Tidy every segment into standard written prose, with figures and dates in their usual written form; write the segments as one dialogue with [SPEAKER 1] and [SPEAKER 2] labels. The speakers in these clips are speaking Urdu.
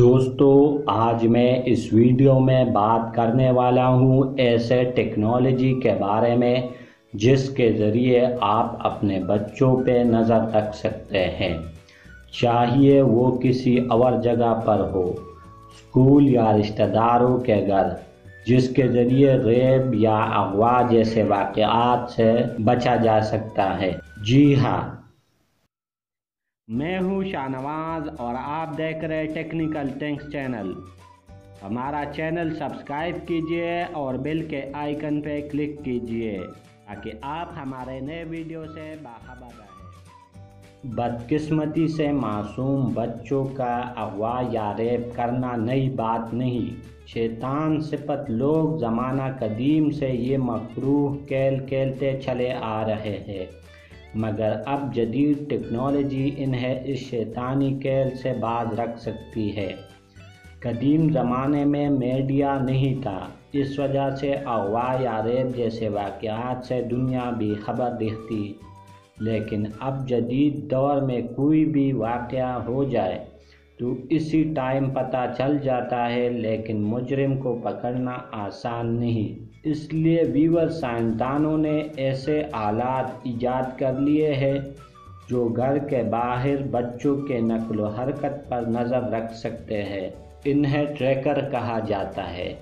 [SPEAKER 1] دوستو، آج میں اس ویڈیو میں بات کرنے والا ہوں ایسے ٹیکنالوجی کے بارے میں جس کے ذریعے آپ اپنے بچوں پہ نظر رکھ سکتے ہیں، چاہیے وہ کسی اور جگہ پر ہو، اسکول یا رشتہ داروں کے گھر، جس کے ذریعے ریپ یا اغوا جیسے واقعات سے بچا جا سکتا ہے۔ جی ہاں، میں ہوں شاہ نواز اور آپ دیکھ رہے ٹیکنیکل تھنگس چینل۔ ہمارا چینل سبسکرائب کیجئے اور بیل کے آئیکن پہ کلک کیجئے تاکہ آپ ہمارے نئے ویڈیو سے باخبر رہیں۔ بدقسمتی سے معصوم بچوں کا اغوا یا ریپ کرنا نئی بات نہیں۔ شیطان صفت لوگ زمانہ قدیم سے یہ مکروہ کھیل کھیلتے چلے آ رہے ہیں، مگر اب جدید ٹیکنالوجی انہیں اس شیطانی کھیل سے باز رکھ سکتی ہے۔ قدیم زمانے میں میڈیا نہیں تھا، اس وجہ سے اغوا یا ریپ جیسے واقعات سے دنیا بھی خبر رہتی، لیکن اب جدید دور میں کوئی بھی واقعہ ہو جائے تو اسی ٹائم پتہ چل جاتا ہے، لیکن مجرم کو پکڑنا آسان نہیں۔ اس لیے سائنسدانوں نے ایسے آلات ایجاد کر لیے ہیں جو گھر کے باہر بچوں کے نقل و حرکت پر نظر رکھ سکتے ہیں۔ انہیں ٹریکر کہا جاتا ہے۔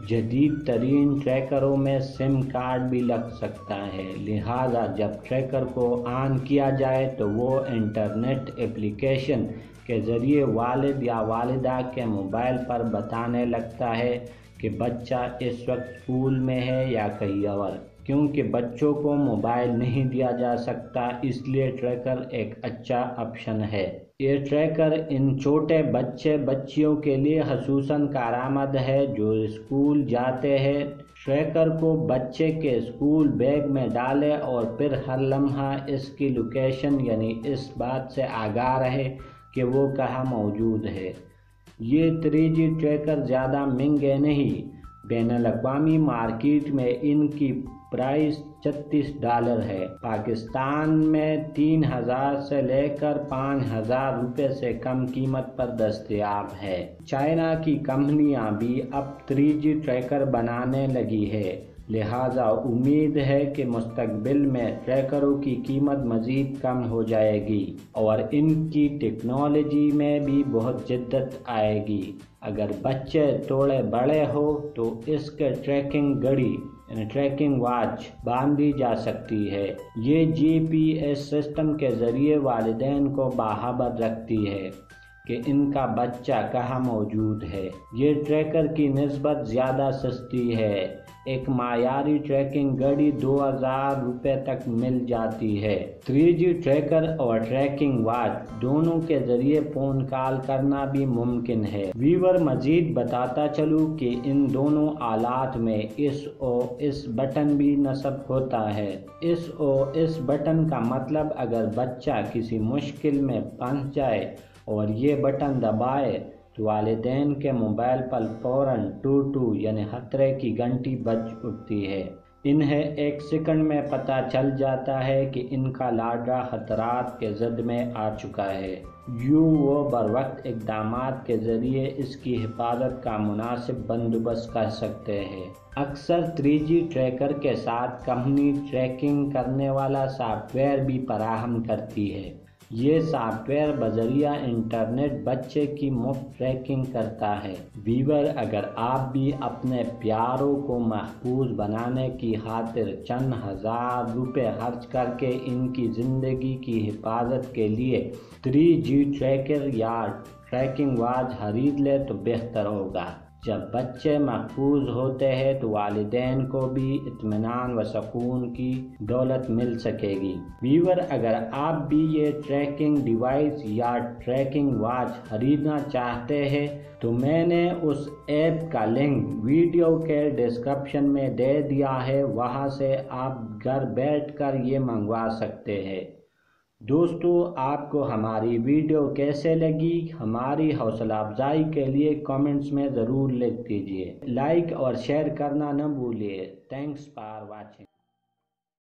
[SPEAKER 1] جدید ترین ٹریکروں میں سم کارڈ بھی لگ سکتا ہے، لہٰذا جب ٹریکر کو آن کیا جائے تو وہ انٹرنیٹ ایپلیکیشن کے ذریعے والد یا والدہ کے موبائل پر بتانے لگتا ہے کہ بچہ اس وقت اسکول میں ہے یا کہیں اور۔ کیونکہ بچوں کو موبائل نہیں دیا جا سکتا، اس لیے ٹریکر ایک اچھا آپشن ہے۔ یہ ٹریکر ان چھوٹے بچے بچیوں کے لیے خصوصاً کارآمد ہے جو اسکول جاتے ہیں۔ ٹریکر کو بچے کے اسکول بیگ میں ڈالیں اور پھر ہر لمحہ اس کی لوکیشن یعنی اس بات سے آگاہ رہے کہ وہ کہاں موجود ہے۔ یہ 3G ٹریکر زیادہ مہنگے نہیں۔ بین الاقوامی مارکیٹ میں ان کی پرائس $36 ہے۔ پاکستان میں 3000 سے لے کر 5000 روپے سے کم قیمت پر دستیاب ہے۔ چائنا کی کمپنیاں بھی اب 3G ٹریکر بنانے لگی ہے، لہٰذا امید ہے کہ مستقبل میں ٹریکروں کی قیمت مزید کم ہو جائے گی اور ان کی ٹیکنالوجی میں بھی بہت جدت آئے گی۔ اگر بچے تھوڑے بڑے ہو تو اس کے ٹریکنگ گھڑی ٹریکنگ واچ باندھی جا سکتی ہے۔ یہ GPS سسٹم کے ذریعے والدین کو باخبر رکھتی ہے کہ ان کا بچہ کہاں موجود ہے۔ یہ ٹریکر کی نسبت زیادہ سستی ہے۔ ایک معیاری ٹریکنگ گھڑی 2000 روپے تک مل جاتی ہے۔ 3G ٹریکر اور ٹریکنگ واچ دونوں کے ذریعے فون کال کرنا بھی ممکن ہے۔ مزید بتاتا چلوں کہ ان دونوں آلات میں SOS بٹن بھی نصب ہوتا ہے۔ SOS بٹن کا مطلب اگر بچہ کسی مشکل میں پھنس جائے اور یہ بٹن دبائے تو والدین کے موبائل پر فوراً 22 یعنی خطرے کی گھنٹی بج اٹھتی ہے۔ انہیں 1 سیکنڈ میں پتہ چل جاتا ہے کہ ان کا لاڈلا خطرات کے زد میں آ چکا ہے۔ وہ بروقت اقدامات کے ذریعے اس کی حفاظت کا مناسب بندوبست کر سکتے ہیں۔ اکثر 3G ٹریکر کے ساتھ کمپنی ٹریکنگ کرنے والا سافٹ ویئر بھی فراہم کرتی ہے۔ یہ سافٹ ویئر بذریعہ انٹرنیٹ بچے کی مفت ٹریکنگ کرتا ہے۔ اگر آپ بھی اپنے پیاروں کو محفوظ بنانے کی خاطر چند ہزار روپے خرچ کر کے ان کی زندگی کی حفاظت کے لیے 3G ٹریکر یا ٹریکنگ واچ خرید لیں تو بہتر ہوگا۔ جب بچے محفوظ ہوتے ہیں تو والدین کو بھی اطمینان و سکون کی دولت مل سکے گی۔ اگر آپ بھی یہ ٹریکنگ ڈیوائس یا ٹریکنگ واچ خریدنا چاہتے ہیں تو میں نے اس ایپ کا لنک ویڈیو کے ڈسکرپشن میں دے دیا ہے، وہاں سے آپ گھر بیٹھ کر یہ منگوا سکتے ہیں۔ دوستو، آپ کو ہماری ویڈیو کیسے لگی؟ ہماری حوصلہ افزائی کے لیے کامنٹس میں ضرور لکھ دیجیے۔ لائک اور شیئر کرنا نہ بھولیے۔ Thanks for watching.